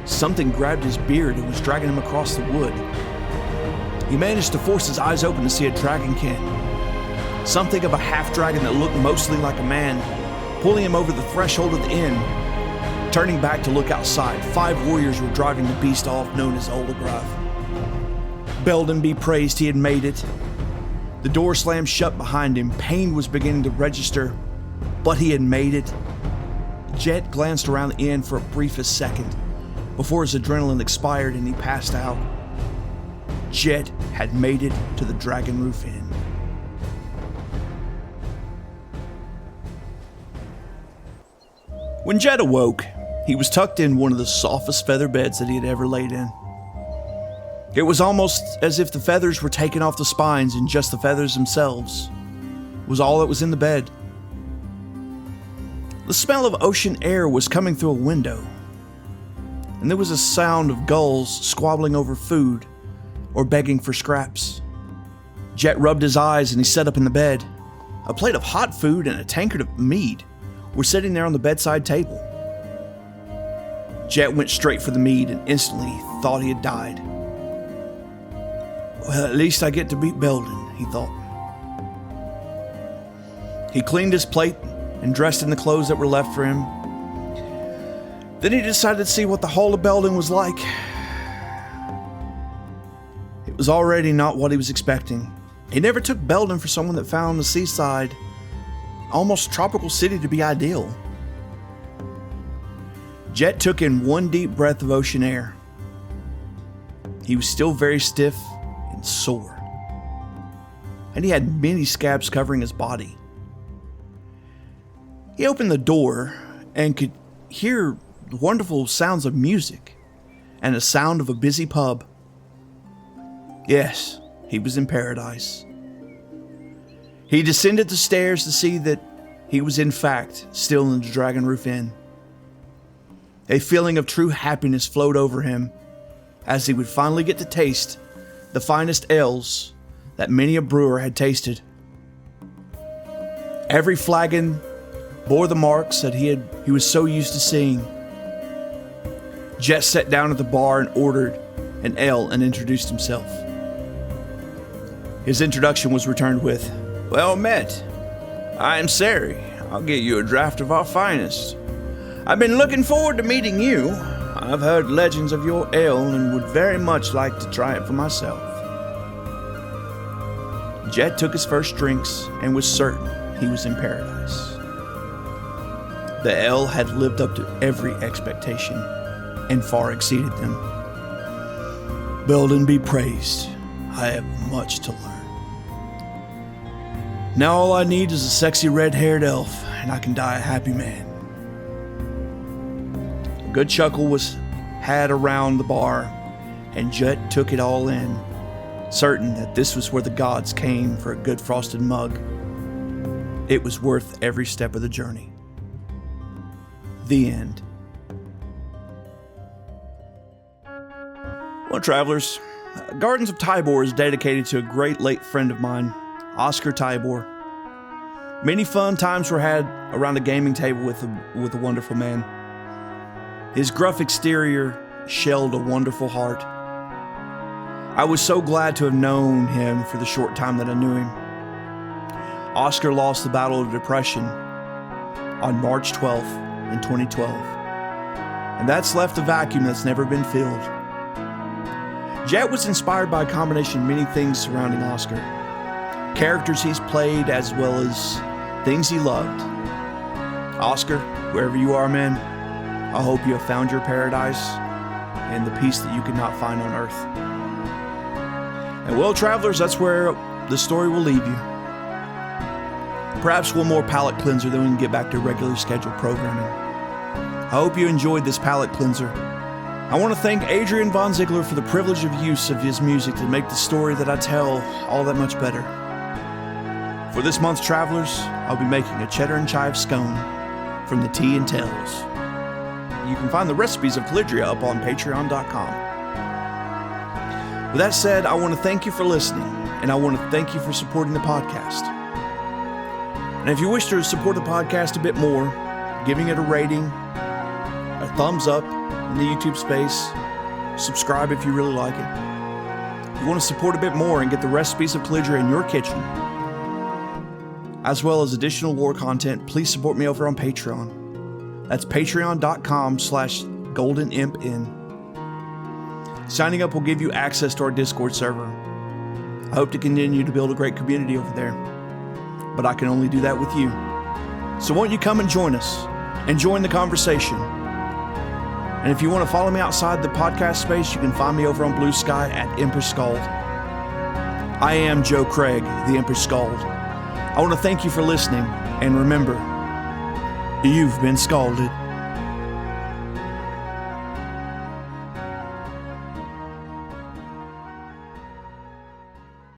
something grabbed his beard and was dragging him across the wood. He managed to force his eyes open to see a dragonkin. Something of a half-dragon that looked mostly like a man, pulling him over the threshold of the inn. Turning back to look outside, 5 warriors were driving the beast off, known as Oldigrave. Belden be praised, he had made it. The door slammed shut behind him. Pain was beginning to register, but he had made it. Jet glanced around the inn for a briefest second before his adrenaline expired and he passed out. Jet had made it to the Dragon Roof Inn. When Jet awoke, he was tucked in one of the softest feather beds that he had ever laid in. It was almost as if the feathers were taken off the spines and just the feathers themselves was all that was in the bed. The smell of ocean air was coming through a window, and there was a sound of gulls squabbling over food or begging for scraps. Jet rubbed his eyes and he sat up in the bed. A plate of hot food and a tankard of mead were sitting there on the bedside table. Jet went straight for the mead and instantly thought he had died. Well, at least I get to beat Belden, he thought. He cleaned his plate and dressed in the clothes that were left for him. Then he decided to see what the Hall of Belden was like. It was already not what he was expecting. He never took Belden for someone that found the seaside, almost tropical city to be ideal. Jet took in one deep breath of ocean air. He was still very stiff and sore, and he had many scabs covering his body. He opened the door and could hear wonderful sounds of music and the sound of a busy pub. Yes, he was in paradise. He descended the stairs to see that he was in fact still in the Dragon Roof Inn. A feeling of true happiness flowed over him as he would finally get to taste the finest ales that many a brewer had tasted. Every flagon bore the marks that he was so used to seeing. Jet sat down at the bar and ordered an ale and introduced himself. His introduction was returned with, "Well met. I am Ceri. I'll get you a draft of our finest. I've been looking forward to meeting you. I've heard legends of your ale and would very much like to try it for myself." Jet took his first drinks and was certain he was in paradise. The ale had lived up to every expectation and far exceeded them. Belden be praised. I have much to learn. Now all I need is a sexy red-haired elf, and I can die a happy man. A good chuckle was had around the bar, and Jet took it all in, certain that this was where the gods came for a good frosted mug. It was worth every step of the journey. The end. Well, travelers, Gardens of Tibor is dedicated to a great late friend of mine, Oscar Tibor. Many fun times were had around a gaming table with a wonderful man. His gruff exterior shelled a wonderful heart. I was so glad to have known him for the short time that I knew him. Oscar lost the battle of depression on March 12th in 2012, and that's left a vacuum that's never been filled. Jet was inspired by a combination of many things surrounding Oscar. Characters he's played as well as things he loved. Oscar, wherever you are, man, I hope you have found your paradise and the peace that you cannot find on earth. And well, travelers, that's where the story will leave you. Perhaps one more palate cleanser, then we can get back to regular scheduled programming. I hope you enjoyed this palate cleanser. I want to thank Adrian Von Ziegler for the privilege of use of his music to make the story that I tell all that much better. For this month's travelers, I'll be making a cheddar and chive scone from the Tea and Tells. You can find the recipes of Calidria up on patreon.com. With that said, I want to thank you for listening, and I want to thank you for supporting the podcast. And if you wish to support the podcast a bit more, giving it a rating, a thumbs up in the YouTube space, subscribe if you really like it. If you want to support a bit more and get the recipes of Calidria in your kitchen, as well as additional lore content, please support me over on Patreon. That's patreon.com/goldenimpin. Signing up will give you access to our Discord server. I hope to continue to build a great community over there, but I can only do that with you. So won't you come and join us and join the conversation? And if you want to follow me outside the podcast space, you can find me over on Blue Sky at Empress Scald. I am Joe Craig, the Empress Scald. I want to thank you for listening, and remember, you've been scalded.